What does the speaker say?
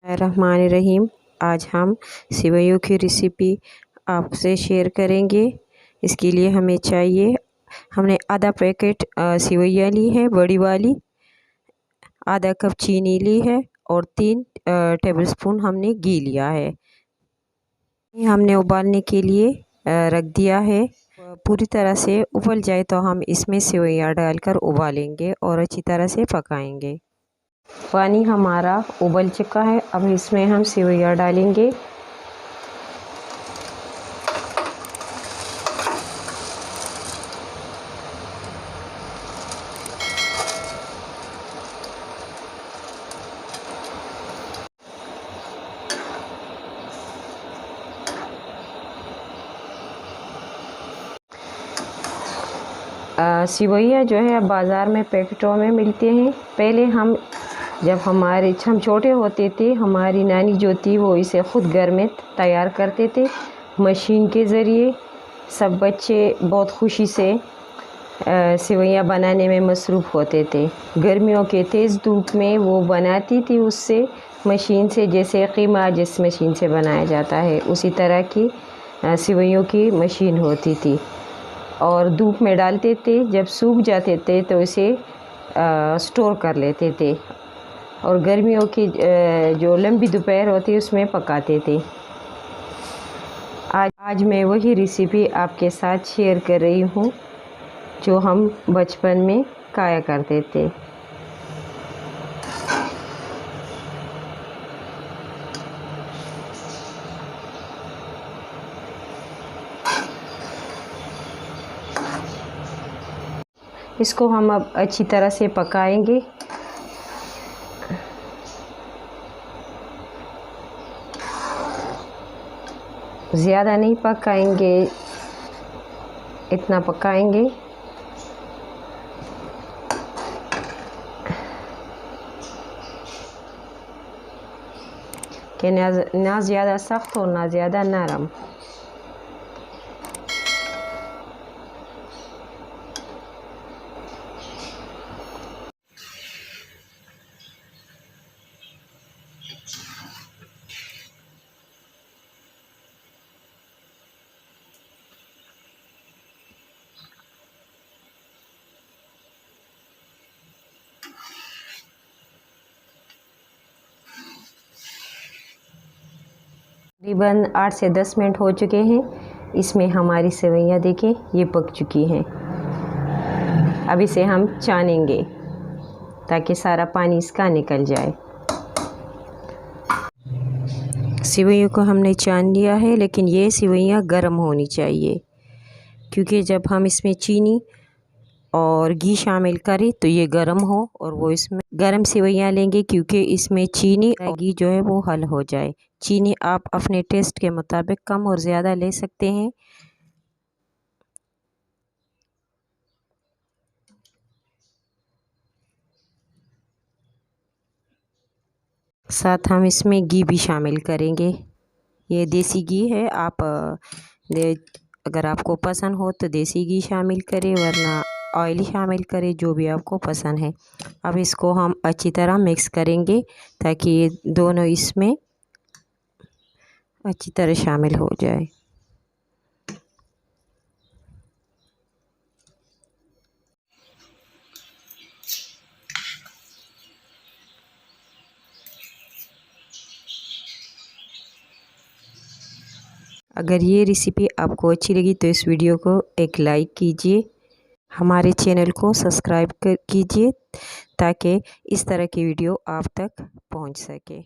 रहमानिर्रहीम। आज हम सेवइयों की रेसिपी आपसे शेयर करेंगे। इसके लिए हमें चाहिए, हमने आधा पैकेट सेवइयाँ ली है बड़ी वाली, आधा कप चीनी ली है और 3 टेबलस्पून हमने घी लिया है। हमने उबालने के लिए रख दिया है। पूरी तरह से उबल जाए तो हम इसमें सेवइयाँ डालकर उबालेंगे और अच्छी तरह से पकाएंगे। पानी हमारा उबल चुका है, अब इसमें हम सेवइयाँ डालेंगे। सेवइयाँ जो है बाज़ार में पैकेटों में मिलते हैं। पहले जब हम छोटे होते थे, हमारी नानी जो थी वो इसे ख़ुद घर में तैयार करते थे मशीन के ज़रिए। सब बच्चे बहुत खुशी से सेवइयाँ बनाने में मसरूफ़ होते थे। गर्मियों के तेज़ धूप में वो बनाती थी उससे, मशीन से, जैसे कीमा जिस मशीन से बनाया जाता है उसी तरह की सेवइयों की मशीन होती थी। और धूप में डालते थे, जब सूख जाते थे तो इसे स्टोर कर लेते थे और गर्मियों की जो लंबी दोपहर होती है उसमें पकाते थे। आज मैं वही रेसिपी आपके साथ शेयर कर रही हूँ जो हम बचपन में खाया करते थे। इसको हम अब अच्छी तरह से पकाएंगे। ज़्यादा नहीं पकाएंगे, इतना पकाएंगे कि ना ज़्यादा सख्त और ना ज़्यादा नरम। तकरीबन 8 से 10 मिनट हो चुके हैं। इसमें हमारी सेवइयाँ देखें, ये पक चुकी हैं। अब इसे हम छानेंगे ताकि सारा पानी इसका निकल जाए। सेवइयों को हमने छान लिया है, लेकिन ये सेवइयाँ गर्म होनी चाहिए, क्योंकि जब हम इसमें चीनी और घी शामिल करें तो ये गर्म हो, और वो इसमें गर्म सेवइयाँ लेंगे क्योंकि इसमें चीनी और घी जो है वो हल हो जाए। चीनी आप अपने टेस्ट के मुताबिक कम और ज़्यादा ले सकते हैं। साथ हम इसमें घी भी शामिल करेंगे। ये देसी घी है, अगर आपको पसंद हो तो देसी घी शामिल करें, वरना ऑयल शामिल करें, जो भी आपको पसंद है। अब इसको हम अच्छी तरह मिक्स करेंगे ताकि ये दोनों इसमें अच्छी तरह शामिल हो जाए। अगर ये रेसिपी आपको अच्छी लगी तो इस वीडियो को एक लाइक कीजिए, हमारे चैनल को सब्सक्राइब कीजिए ताकि इस तरह की वीडियो आप तक पहुंच सके।